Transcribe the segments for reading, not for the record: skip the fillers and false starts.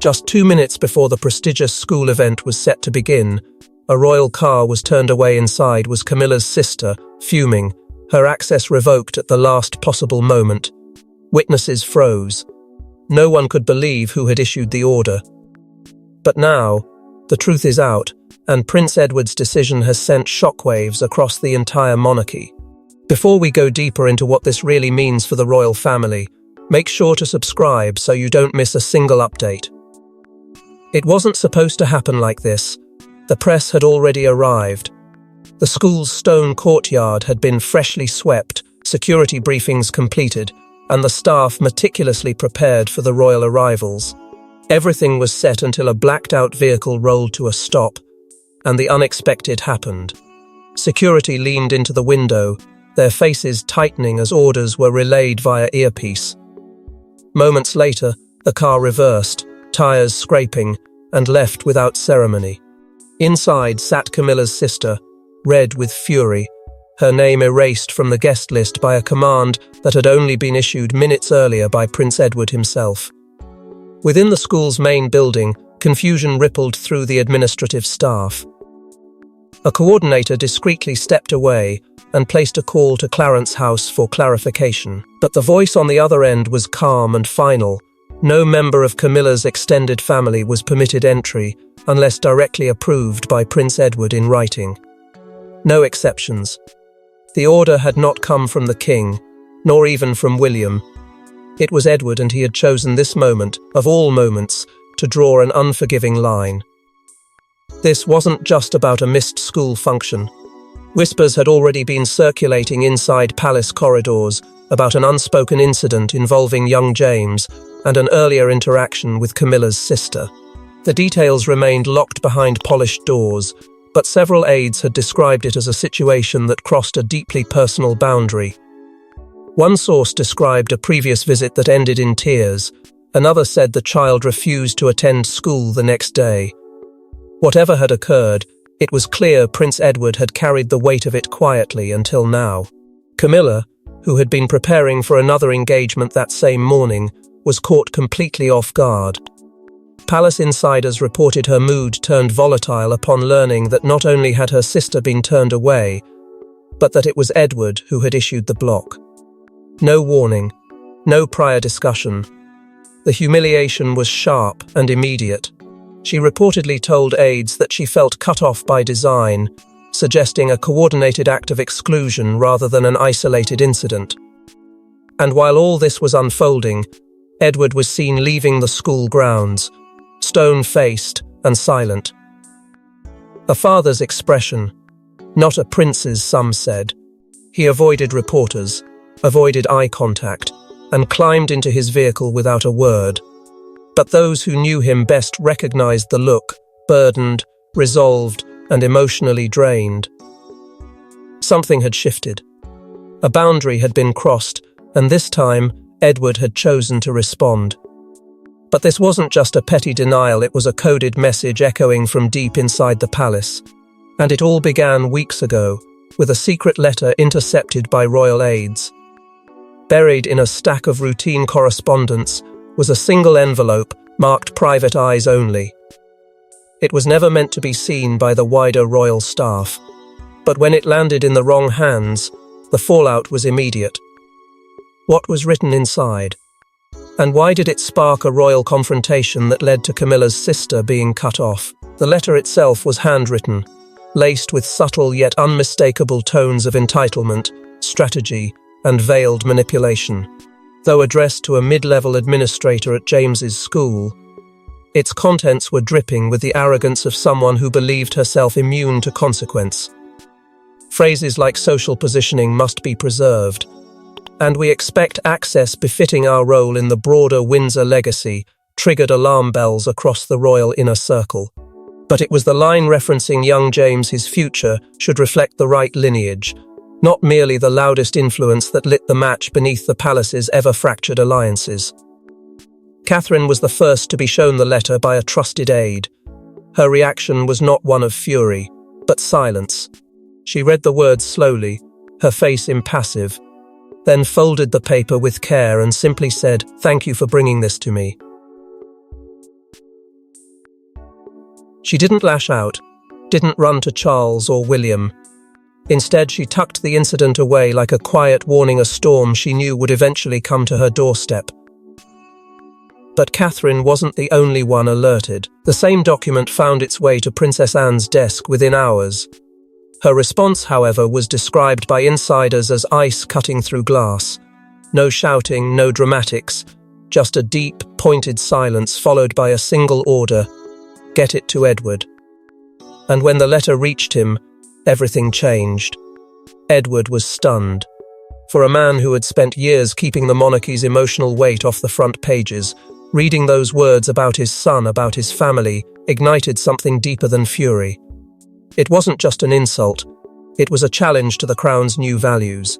Just 2 minutes before the prestigious school event was set to begin, a royal car was turned away. Inside was Camilla's sister, fuming, her access revoked at the last possible moment. Witnesses froze. No one could believe who had issued the order. But now, the truth is out, and Prince Edward's decision has sent shockwaves across the entire monarchy. Before we go deeper into what this really means for the royal family, make sure to subscribe so you don't miss a single update. It wasn't supposed to happen like this. The press had already arrived. The school's stone courtyard had been freshly swept, security briefings completed, and the staff meticulously prepared for the royal arrivals. Everything was set until a blacked-out vehicle rolled to a stop, and the unexpected happened. Security leaned into the window, their faces tightening as orders were relayed via earpiece. Moments later, the car reversed, tires scraping, and left without ceremony. Inside sat Camilla's sister, red with fury, her name erased from the guest list by a command that had only been issued minutes earlier by Prince Edward himself. Within the school's main building, confusion rippled through the administrative staff. A coordinator discreetly stepped away and placed a call to Clarence House for clarification. But the voice on the other end was calm and final. No member of Camilla's extended family was permitted entry unless directly approved by Prince Edward in writing. No exceptions. The order had not come from the king, nor even from William. It was Edward, and he had chosen this moment, of all moments, to draw an unforgiving line. This wasn't just about a missed school function. Whispers had already been circulating inside palace corridors about an unspoken incident involving young James and an earlier interaction with Camilla's sister. The details remained locked behind polished doors, but several aides had described it as a situation that crossed a deeply personal boundary. One source described a previous visit that ended in tears. Another said the child refused to attend school the next day. Whatever had occurred, it was clear Prince Edward had carried the weight of it quietly until now. Camilla, who had been preparing for another engagement that same morning, was caught completely off guard. Palace insiders reported her mood turned volatile upon learning that not only had her sister been turned away, but that it was Edward who had issued the block. No warning, no prior discussion. The humiliation was sharp and immediate. She reportedly told aides that she felt cut off by design, suggesting a coordinated act of exclusion rather than an isolated incident. And while all this was unfolding, Edward was seen leaving the school grounds, stone-faced and silent. A father's expression, not a prince's, some said. He avoided reporters, avoided eye contact, and climbed into his vehicle without a word. But those who knew him best recognized the look, burdened, resolved, and emotionally drained. Something had shifted. A boundary had been crossed, and this time, Edward had chosen to respond. But this wasn't just a petty denial, it was a coded message echoing from deep inside the palace. And it all began weeks ago, with a secret letter intercepted by royal aides. Buried in a stack of routine correspondence was a single envelope marked "Private Eyes Only." It was never meant to be seen by the wider royal staff, but when it landed in the wrong hands, the fallout was immediate. What was written inside? And why did it spark a royal confrontation that led to Camilla's sister being cut off? The letter itself was handwritten, laced with subtle yet unmistakable tones of entitlement, strategy, and veiled manipulation. Though addressed to a mid-level administrator at James's school, its contents were dripping with the arrogance of someone who believed herself immune to consequence. Phrases like social positioning must be preserved, and we expect access befitting our role in the broader Windsor legacy triggered alarm bells across the royal inner circle. But it was the line referencing young James, his future, should reflect the right lineage, not merely the loudest influence that lit the match beneath the palace's ever-fractured alliances. Catherine was the first to be shown the letter by a trusted aide. Her reaction was not one of fury, but silence. She read the words slowly, her face impassive, then folded the paper with care and simply said, "Thank you for bringing this to me." She didn't lash out, didn't run to Charles or William. Instead, she tucked the incident away like a quiet warning a storm she knew would eventually come to her doorstep. But Catherine wasn't the only one alerted. The same document found its way to Princess Anne's desk within hours. Her response, however, was described by insiders as ice cutting through glass. No shouting, no dramatics, just a deep, pointed silence followed by a single order: get it to Edward. And when the letter reached him, everything changed. Edward was stunned. For a man who had spent years keeping the monarchy's emotional weight off the front pages, reading those words about his son, about his family, ignited something deeper than fury. It wasn't just an insult, it was a challenge to the Crown's new values.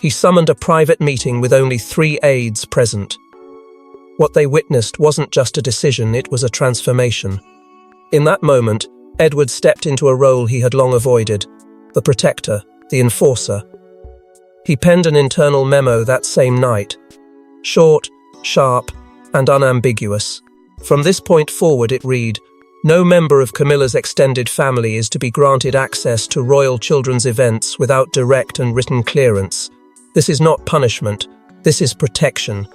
He summoned a private meeting with only 3 aides present. What they witnessed wasn't just a decision, it was a transformation. In that moment, Edward stepped into a role he had long avoided: the protector, the enforcer. He penned an internal memo that same night. Short, sharp, and unambiguous. From this point forward it read, "No member of Camilla's extended family is to be granted access to royal children's events without direct and written clearance. This is not punishment, this is protection.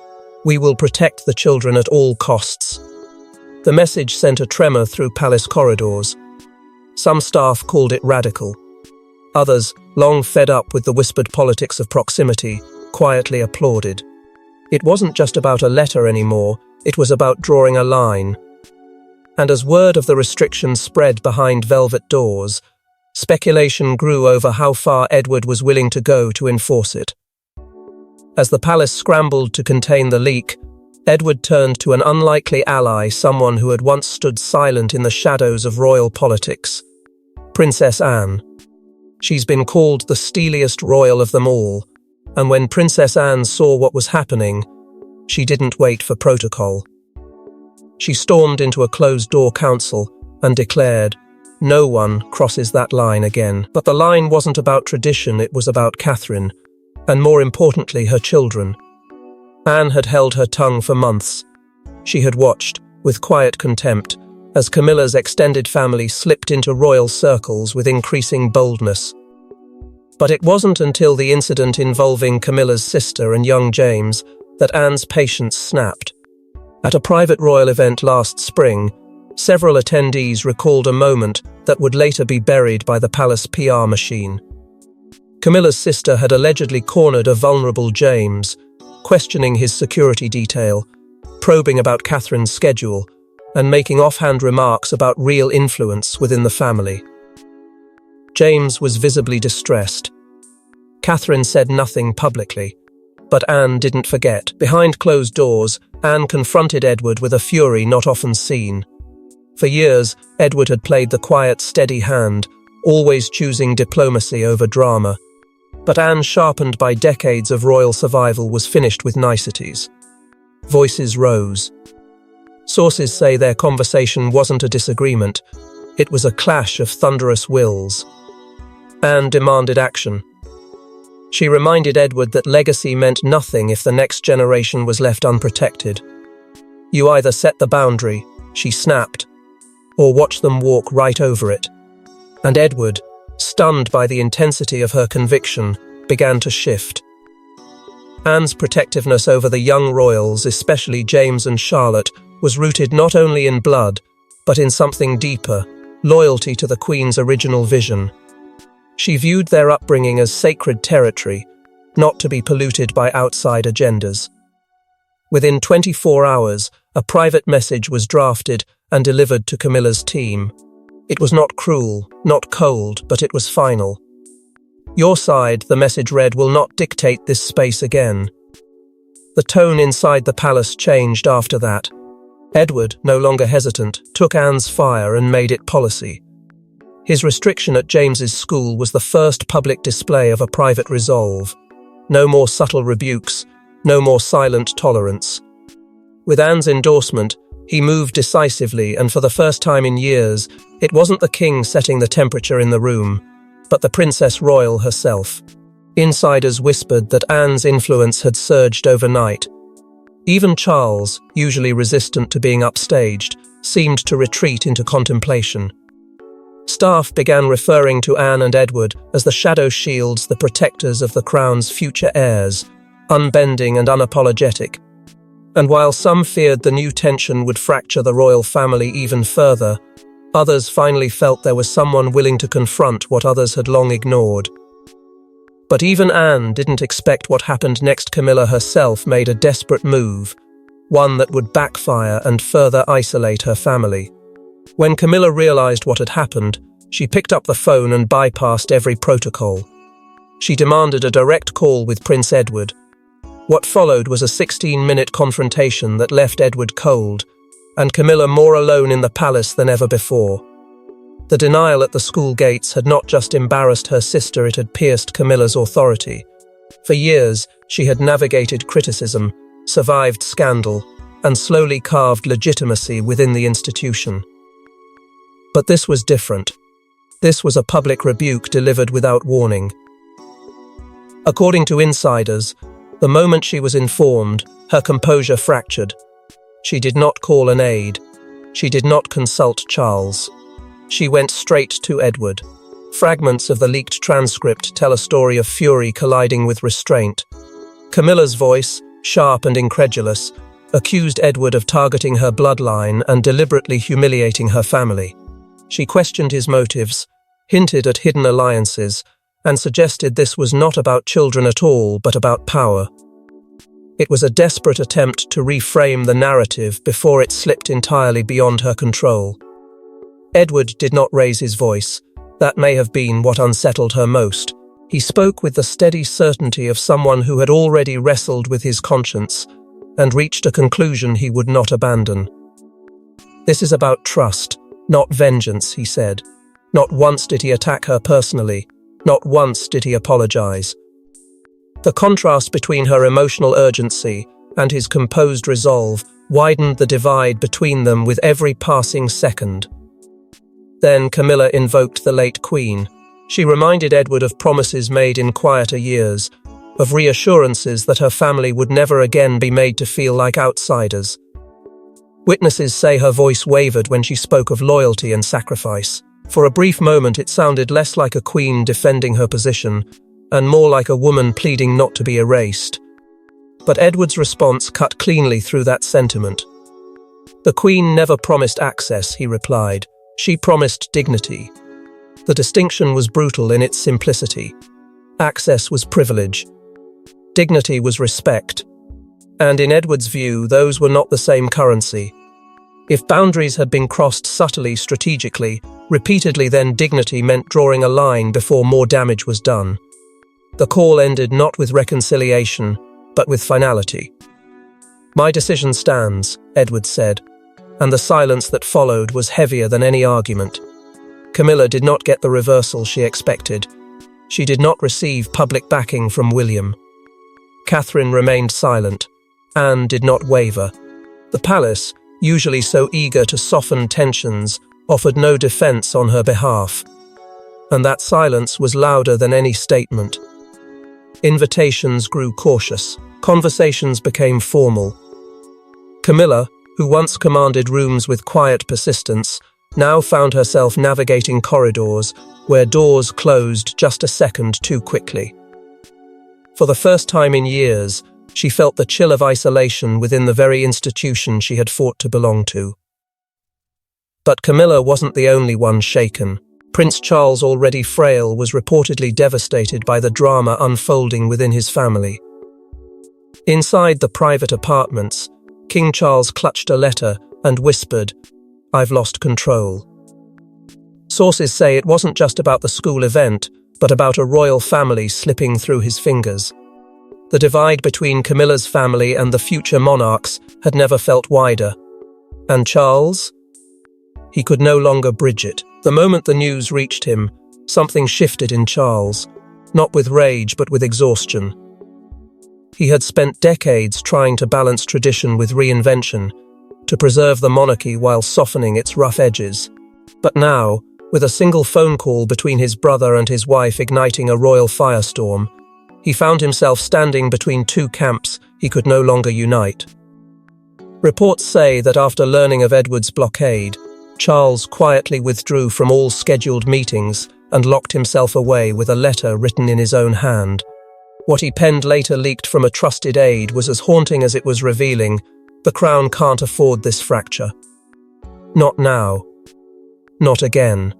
We will protect the children at all costs." The message sent a tremor through palace corridors. Some staff called it radical. Others, long fed up with the whispered politics of proximity, quietly applauded. It wasn't just about a letter anymore, it was about drawing a line. And as word of the restrictions spread behind velvet doors, speculation grew over how far Edward was willing to go to enforce it. As the palace scrambled to contain the leak, Edward turned to an unlikely ally, someone who had once stood silent in the shadows of royal politics: Princess Anne. She's been called the steeliest royal of them all, and when Princess Anne saw what was happening, she didn't wait for protocol. She stormed into a closed-door council and declared, "No one crosses that line again." But the line wasn't about tradition, it was about Catherine, and more importantly, her children. Anne had held her tongue for months. She had watched, with quiet contempt, as Camilla's extended family slipped into royal circles with increasing boldness. But it wasn't until the incident involving Camilla's sister and young James that Anne's patience snapped. At a private royal event last spring, several attendees recalled a moment that would later be buried by the palace PR machine. Camilla's sister had allegedly cornered a vulnerable James, questioning his security detail, probing about Catherine's schedule, and making offhand remarks about real influence within the family. James was visibly distressed. Catherine said nothing publicly, but Anne didn't forget. Behind closed doors, Anne confronted Edward with a fury not often seen. For years, Edward had played the quiet, steady hand, always choosing diplomacy over drama. But Anne, sharpened by decades of royal survival, was finished with niceties. Voices rose. Sources say their conversation wasn't a disagreement, it was a clash of thunderous wills. Anne demanded action. She reminded Edward that legacy meant nothing if the next generation was left unprotected. "You either set the boundary," she snapped, "or watch them walk right over it." And Edward, stunned by the intensity of her conviction, began to shift. Anne's protectiveness over the young royals, especially James and Charlotte, was rooted not only in blood, but in something deeper: loyalty to the Queen's original vision. She viewed their upbringing as sacred territory, not to be polluted by outside agendas. Within 24 hours, a private message was drafted and delivered to Camilla's team. It was not cruel, not cold, but it was final. "Your side," the message read, "will not dictate this space again." The tone inside the palace changed after that. Edward, no longer hesitant, took Anne's fire and made it policy. His restriction at James's school was the first public display of a private resolve. No more subtle rebukes, no more silent tolerance. With Anne's endorsement, he moved decisively, and for the first time in years, it wasn't the king setting the temperature in the room, but the Princess Royal herself. Insiders whispered that Anne's influence had surged overnight. Even Charles, usually resistant to being upstaged, seemed to retreat into contemplation. Staff began referring to Anne and Edward as the shadow shields, the protectors of the crown's future heirs, unbending and unapologetic. And while some feared the new tension would fracture the royal family even further, others finally felt there was someone willing to confront what others had long ignored. But even Anne didn't expect what happened next. Camilla herself made a desperate move, one that would backfire and further isolate her family. When Camilla realized what had happened, she picked up the phone and bypassed every protocol. She demanded a direct call with Prince Edward. What followed was a 16-minute confrontation that left Edward cold, and Camilla more alone in the palace than ever before. The denial at the school gates had not just embarrassed her sister, it had pierced Camilla's authority. For years, she had navigated criticism, survived scandal, and slowly carved legitimacy within the institution. But this was different. This was a public rebuke delivered without warning. According to insiders, the moment she was informed, her composure fractured. She did not call an aide. She did not consult Charles. She went straight to Edward. Fragments of the leaked transcript tell a story of fury colliding with restraint. Camilla's voice, sharp and incredulous, accused Edward of targeting her bloodline and deliberately humiliating her family. She questioned his motives, hinted at hidden alliances, and suggested this was not about children at all, but about power. It was a desperate attempt to reframe the narrative before it slipped entirely beyond her control. Edward did not raise his voice. That may have been what unsettled her most. He spoke with the steady certainty of someone who had already wrestled with his conscience and reached a conclusion he would not abandon. "This is about trust, not vengeance," he said. Not once did he attack her personally. Not once did he apologize. The contrast between her emotional urgency and his composed resolve widened the divide between them with every passing second. Then Camilla invoked the late Queen. She reminded Edward of promises made in quieter years, of reassurances that her family would never again be made to feel like outsiders. Witnesses say her voice wavered when she spoke of loyalty and sacrifice. For a brief moment it sounded less like a queen defending her position, and more like a woman pleading not to be erased. But Edward's response cut cleanly through that sentiment. "The Queen never promised access," he replied. "She promised dignity." The distinction was brutal in its simplicity. Access was privilege. Dignity was respect. And in Edward's view, those were not the same currency. If boundaries had been crossed subtly, strategically, repeatedly, then dignity meant drawing a line before more damage was done. The call ended not with reconciliation, but with finality. "My decision stands," Edward said, and the silence that followed was heavier than any argument. Camilla did not get the reversal she expected. She did not receive public backing from William. Catherine remained silent. Anne did not waver. The palace, usually so eager to soften tensions, offered no defense on her behalf. And that silence was louder than any statement. Invitations grew cautious. Conversations became formal. Camilla, who once commanded rooms with quiet persistence, now found herself navigating corridors where doors closed just a second too quickly. For the first time in years, she felt the chill of isolation within the very institution she had fought to belong to. But Camilla wasn't the only one shaken. Prince Charles, already frail, was reportedly devastated by the drama unfolding within his family. Inside the private apartments, King Charles clutched a letter and whispered, "I've lost control." Sources say it wasn't just about the school event, but about a royal family slipping through his fingers. The divide between Camilla's family and the future monarchs had never felt wider. And Charles? He could no longer bridge it. The moment the news reached him, something shifted in Charles, not with rage but with exhaustion. He had spent decades trying to balance tradition with reinvention, to preserve the monarchy while softening its rough edges. But now, with a single phone call between his brother and his wife igniting a royal firestorm, he found himself standing between two camps he could no longer unite. Reports say that after learning of Edward's blockade, Charles quietly withdrew from all scheduled meetings and locked himself away with a letter written in his own hand. What he penned later leaked from a trusted aide was as haunting as it was revealing. The crown can't afford this fracture. Not now. Not again.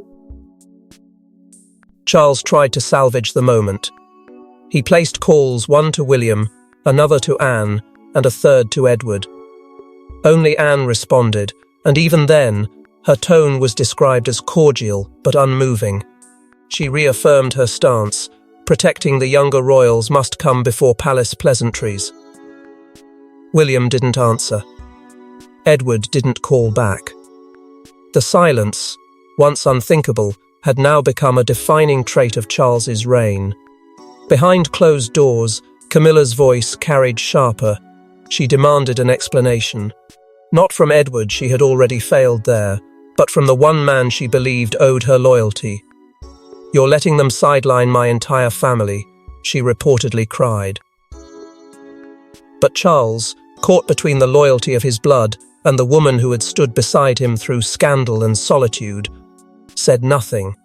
Charles tried to salvage the moment. He placed calls, one to William, another to Anne, and a third to Edward. Only Anne responded, and even then, her tone was described as cordial but unmoving. She reaffirmed her stance. Protecting the younger royals must come before palace pleasantries. William didn't answer. Edward didn't call back. The silence, once unthinkable, had now become a defining trait of Charles's reign. Behind closed doors, Camilla's voice carried sharper. She demanded an explanation. Not from Edward, she had already failed there, but from the one man she believed owed her loyalty. "You're letting them sideline my entire family," she reportedly cried. But Charles, caught between the loyalty of his blood and the woman who had stood beside him through scandal and solitude, said nothing.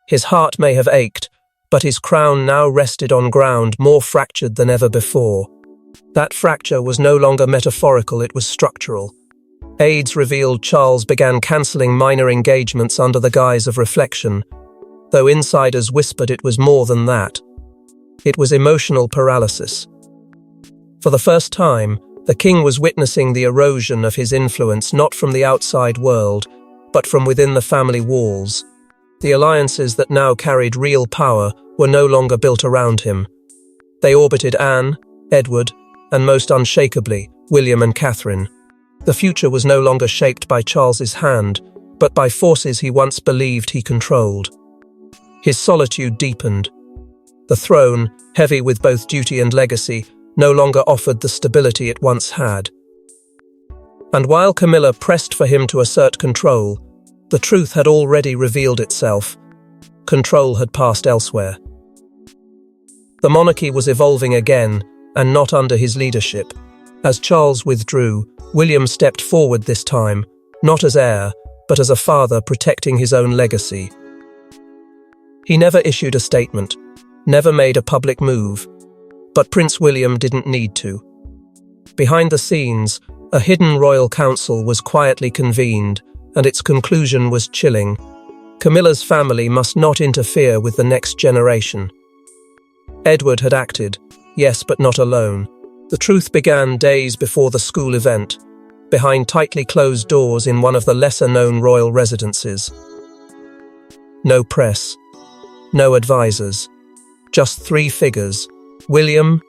His heart may have ached, but his crown now rested on ground more fractured than ever before. That fracture was no longer metaphorical, it was structural. Aides revealed Charles began cancelling minor engagements under the guise of reflection, though insiders whispered it was more than that. It was emotional paralysis. For the first time, the king was witnessing the erosion of his influence not from the outside world, but from within the family walls. The alliances that now carried real power were no longer built around him. They orbited Anne, Edward, and most unshakably, William and Catherine. The future was no longer shaped by Charles's hand, but by forces he once believed he controlled. His solitude deepened. The throne, heavy with both duty and legacy, no longer offered the stability it once had. And while Camilla pressed for him to assert control, the truth had already revealed itself. Control had passed elsewhere. The monarchy was evolving again, and not under his leadership. As Charles withdrew, William stepped forward this time, not as heir, but as a father protecting his own legacy. He never issued a statement, never made a public move, but Prince William didn't need to. Behind the scenes, a hidden royal council was quietly convened, and its conclusion was chilling. Camilla's family must not interfere with the next generation. Edward had acted, yes, but not alone. The truth began days before the school event, behind tightly closed doors in one of the lesser-known royal residences. No press, no advisors, just three figures, William,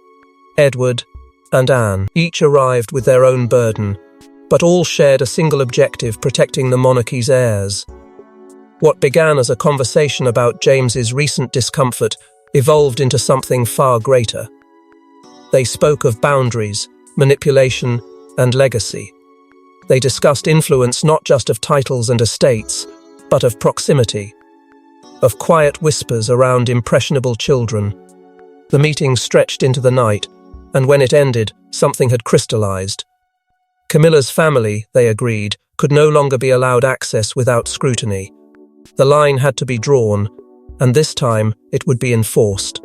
Edward, and Anne. Each arrived with their own burden, but all shared a single objective: protecting the monarchy's heirs. What began as a conversation about James's recent discomfort evolved into something far greater. They spoke of boundaries, manipulation, and legacy. They discussed influence not just of titles and estates, but of proximity, of quiet whispers around impressionable children. The meeting stretched into the night, and when it ended, something had crystallized. Camilla's family, they agreed, could no longer be allowed access without scrutiny. The line had to be drawn, and this time it would be enforced.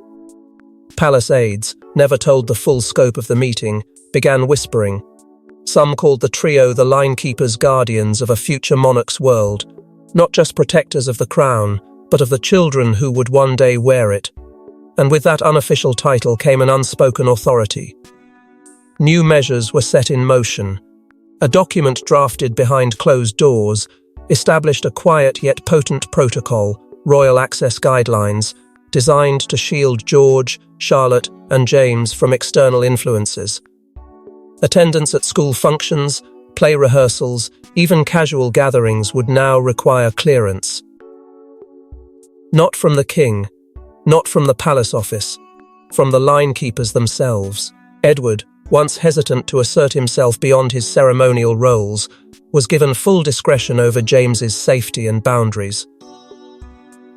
Palace aides, never told the full scope of the meeting, began whispering. Some called the trio the line-keepers, guardians of a future monarch's world, not just protectors of the crown, but of the children who would one day wear it. And with that unofficial title came an unspoken authority. New measures were set in motion. A document drafted behind closed doors established a quiet yet potent protocol, Royal Access Guidelines, designed to shield George, Charlotte, and James from external influences. Attendance at school functions, play rehearsals, even casual gatherings would now require clearance. Not from the king, not from the palace office, from the line-keepers themselves. Edward, once hesitant to assert himself beyond his ceremonial roles, was given full discretion over James's safety and boundaries.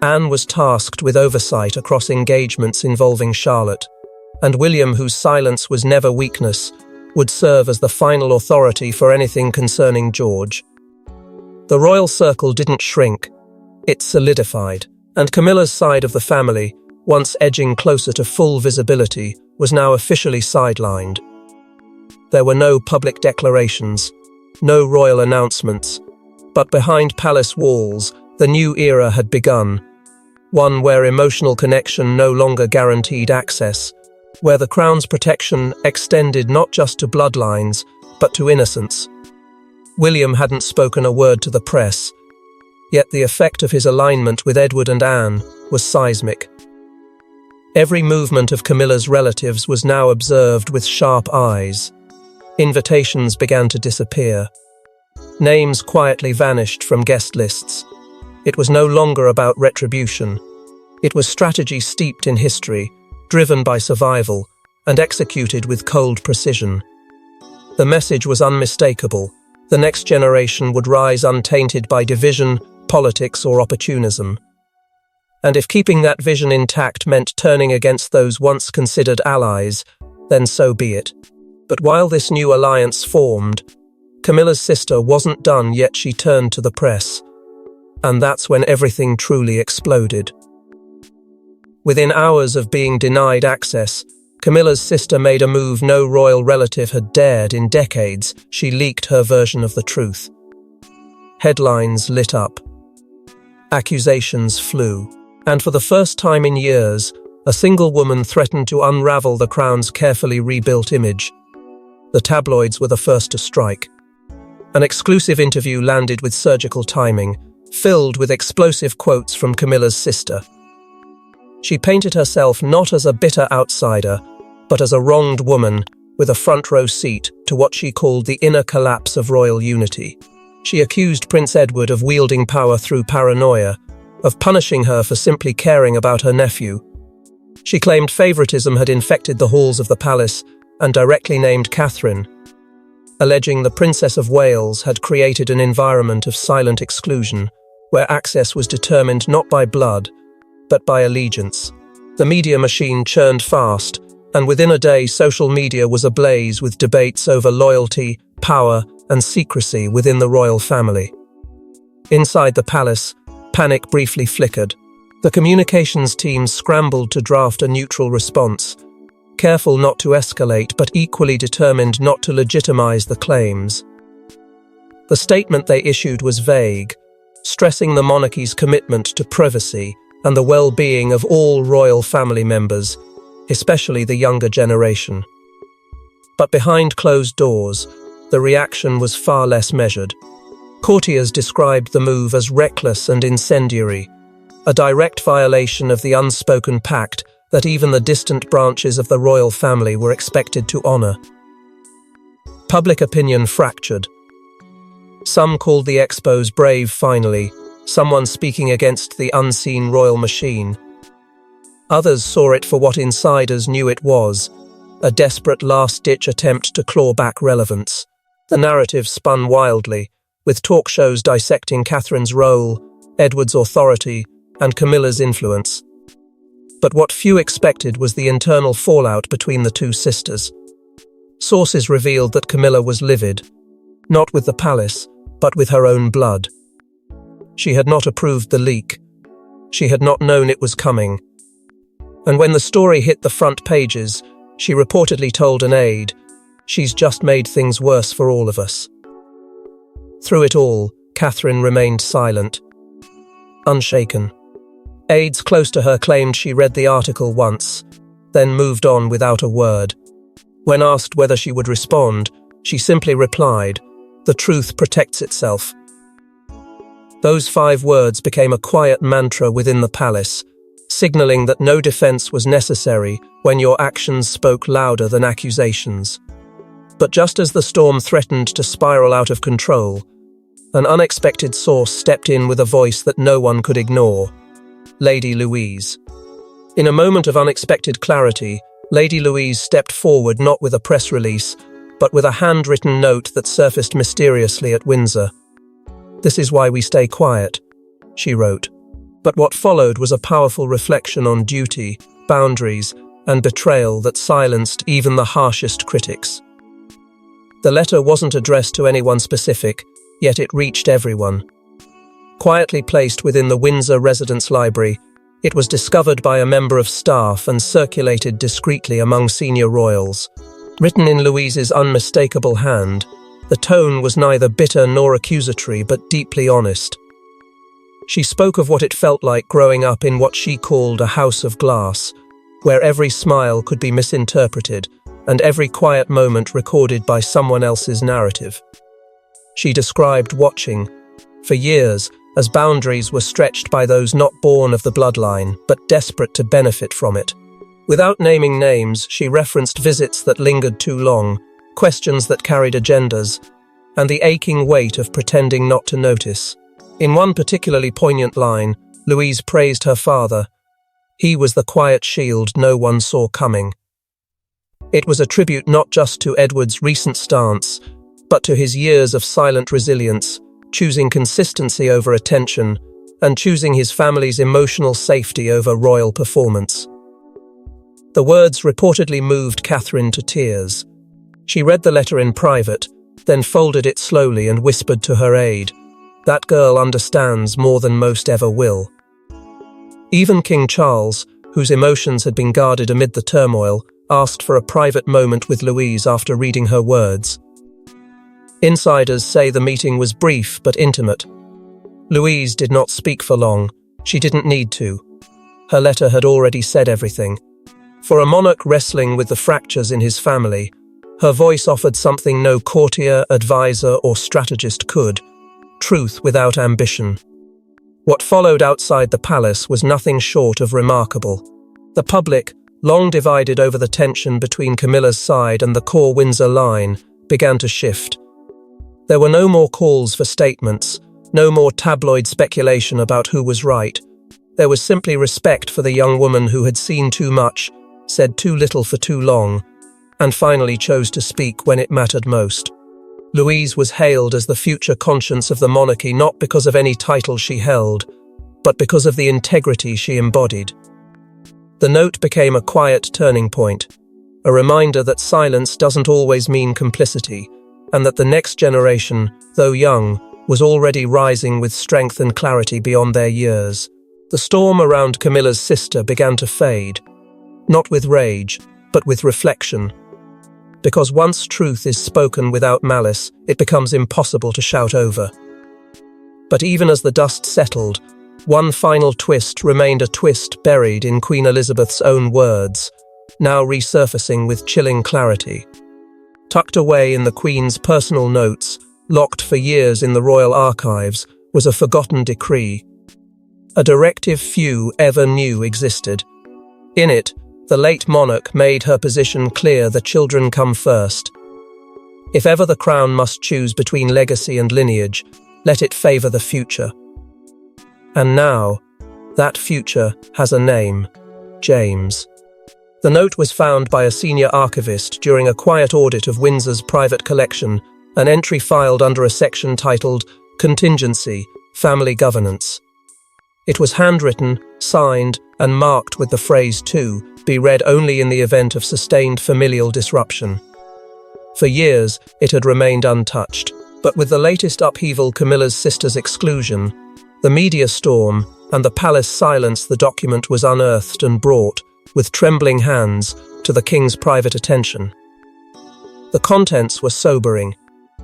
Anne was tasked with oversight across engagements involving Charlotte, and William, whose silence was never weakness, would serve as the final authority for anything concerning George. The royal circle didn't shrink, it solidified, and Camilla's side of the family, once edging closer to full visibility, was now officially sidelined. There were no public declarations, no royal announcements, but behind palace walls, the new era had begun, one where emotional connection no longer guaranteed access, where the crown's protection extended not just to bloodlines, but to innocence. William hadn't spoken a word to the press, yet the effect of his alignment with Edward and Anne was seismic. Every movement of Camilla's relatives was now observed with sharp eyes. Invitations began to disappear. Names quietly vanished from guest lists. It was no longer about retribution. It was strategy steeped in history, driven by survival, and executed with cold precision. The message was unmistakable. The next generation would rise untainted by division, politics, or opportunism. And if keeping that vision intact meant turning against those once considered allies, then so be it. But while this new alliance formed, Camilla's sister wasn't done yet. She turned to the press. And that's when everything truly exploded. Within hours of being denied access, Camilla's sister made a move no royal relative had dared in decades. She leaked her version of the truth. Headlines lit up. Accusations flew. And for the first time in years, a single woman threatened to unravel the crown's carefully rebuilt image. The tabloids were the first to strike. An exclusive interview landed with surgical timing, filled with explosive quotes from Camilla's sister. She painted herself not as a bitter outsider, but as a wronged woman with a front-row seat to what she called the inner collapse of royal unity. She accused Prince Edward of wielding power through paranoia, of punishing her for simply caring about her nephew. She claimed favoritism had infected the halls of the palace and directly named Catherine, alleging the Princess of Wales had created an environment of silent exclusion, where access was determined not by blood, but by allegiance. The media machine churned fast, and within a day social media was ablaze with debates over loyalty, power, and secrecy within the royal family. Inside the palace, panic briefly flickered. The communications team scrambled to draft a neutral response, careful not to escalate but equally determined not to legitimize the claims. The statement they issued was vague, stressing the monarchy's commitment to privacy and the well-being of all royal family members, especially the younger generation. But behind closed doors, the reaction was far less measured. Courtiers described the move as reckless and incendiary, a direct violation of the unspoken pact that even the distant branches of the royal family were expected to honor. Public opinion fractured. Some called the expos brave finally, someone speaking against the unseen royal machine. Others saw it for what insiders knew it was, a desperate last-ditch attempt to claw back relevance. The narrative spun wildly, with talk shows dissecting Catherine's role, Edward's authority, and Camilla's influence. But what few expected was the internal fallout between the two sisters. Sources revealed that Camilla was livid, not with the palace, but with her own blood. She had not approved the leak. She had not known it was coming. And when the story hit the front pages, she reportedly told an aide, "She's just made things worse for all of us." Through it all, Catherine remained silent, unshaken. Aides close to her claimed she read the article once, then moved on without a word. When asked whether she would respond, she simply replied, "The truth protects itself." Those 5 words became a quiet mantra within the palace, signaling that no defense was necessary when your actions spoke louder than accusations. But just as the storm threatened to spiral out of control, an unexpected source stepped in with a voice that no one could ignore: Lady Louise. In a moment of unexpected clarity, Lady Louise stepped forward not with a press release, but with a handwritten note that surfaced mysteriously at Windsor. "This is why we stay quiet," she wrote. But what followed was a powerful reflection on duty, boundaries, and betrayal that silenced even the harshest critics. The letter wasn't addressed to anyone specific, yet it reached everyone. Quietly placed within the Windsor Residence Library, it was discovered by a member of staff and circulated discreetly among senior royals. Written in Louise's unmistakable hand, the tone was neither bitter nor accusatory but deeply honest. She spoke of what it felt like growing up in what she called a house of glass, where every smile could be misinterpreted and every quiet moment recorded by someone else's narrative. She described watching, for years, as boundaries were stretched by those not born of the bloodline, but desperate to benefit from it. Without naming names, she referenced visits that lingered too long, questions that carried agendas, and the aching weight of pretending not to notice. In one particularly poignant line, Louise praised her father. He was the quiet shield no one saw coming. It was a tribute not just to Edward's recent stance, but to his years of silent resilience, choosing consistency over attention, and choosing his family's emotional safety over royal performance. The words reportedly moved Catherine to tears. She read the letter in private, then folded it slowly and whispered to her aide, "That girl understands more than most ever will." Even King Charles, whose emotions had been guarded amid the turmoil, asked for a private moment with Louise after reading her words. Insiders say the meeting was brief but intimate. Louise did not speak for long. She didn't need to. Her letter had already said everything. For a monarch wrestling with the fractures in his family, her voice offered something no courtier, advisor, or strategist could: truth without ambition. What followed outside the palace was nothing short of remarkable. The public, long divided over the tension between Camilla's side and the core Windsor line, began to shift. There were no more calls for statements, no more tabloid speculation about who was right. There was simply respect for the young woman who had seen too much, said too little for too long, and finally chose to speak when it mattered most. Louise was hailed as the future conscience of the monarchy not because of any title she held, but because of the integrity she embodied. The note became a quiet turning point, a reminder that silence doesn't always mean complicity, and that the next generation, though young, was already rising with strength and clarity beyond their years. The storm around Camilla's sister began to fade, not with rage, but with reflection. Because once truth is spoken without malice, it becomes impossible to shout over. But even as the dust settled, one final twist remained a twist buried in Queen Elizabeth's own words, now resurfacing with chilling clarity. Tucked away in the Queen's personal notes, locked for years in the royal archives, was a forgotten decree. A directive few ever knew existed. In it, the late monarch made her position clear: the children come first. If ever the crown must choose between legacy and lineage, let it favour the future. And now, that future has a name: James. The note was found by a senior archivist during a quiet audit of Windsor's private collection, an entry filed under a section titled Contingency, Family Governance. It was handwritten, signed, and marked with the phrase "to be read only in the event of sustained familial disruption." For years, it had remained untouched, but with the latest upheaval, Camilla's sister's exclusion, the media storm, and the palace silence, the document was unearthed and brought, with trembling hands, to the king's private attention. The contents were sobering.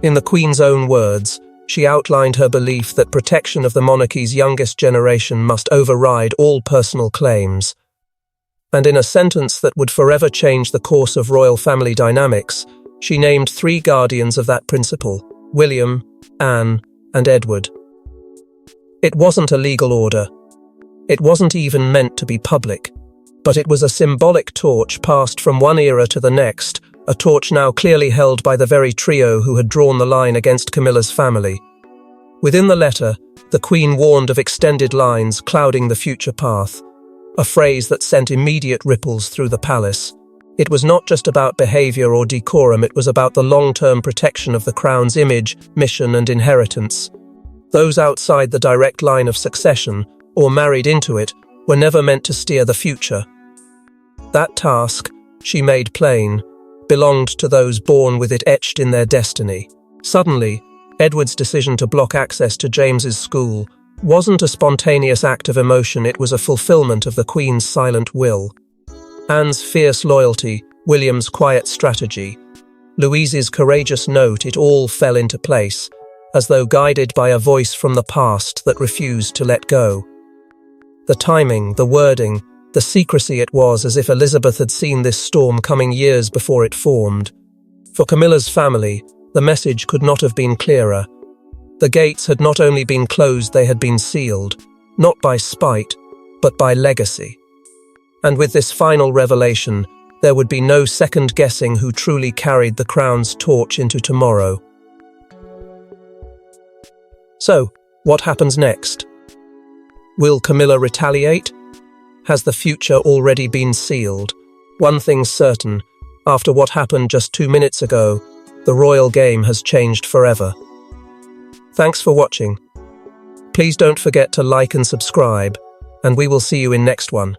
In the Queen's own words, she outlined her belief that protection of the monarchy's youngest generation must override all personal claims. And in a sentence that would forever change the course of royal family dynamics, she named 3 guardians of that principle: William, Anne, and Edward. It wasn't a legal order. It wasn't even meant to be public. But it was a symbolic torch passed from one era to the next, a torch now clearly held by the very trio who had drawn the line against Camilla's family. Within the letter, the Queen warned of extended lines clouding the future path, a phrase that sent immediate ripples through the palace. It was not just about behaviour or decorum, it was about the long-term protection of the crown's image, mission, and inheritance. Those outside the direct line of succession, or married into it, were never meant to steer the future. That task, she made plain, belonged to those born with it etched in their destiny. Suddenly, Edward's decision to block access to James's school wasn't a spontaneous act of emotion, it was a fulfillment of the Queen's silent will. Anne's fierce loyalty, William's quiet strategy, Louise's courageous note, it all fell into place, as though guided by a voice from the past that refused to let go. The timing, the wording, the secrecy, it was as if Elizabeth had seen this storm coming years before it formed. For Camilla's family, the message could not have been clearer. The gates had not only been closed, they had been sealed, not by spite, but by legacy. And with this final revelation, there would be no second guessing who truly carried the crown's torch into tomorrow. So, what happens next? Will Camilla retaliate? Has the future already been sealed? One thing's certain, after what happened just 2 minutes ago, the royal game has changed forever. Thanks for watching. Please don't forget to like and subscribe, and we will see you in next one.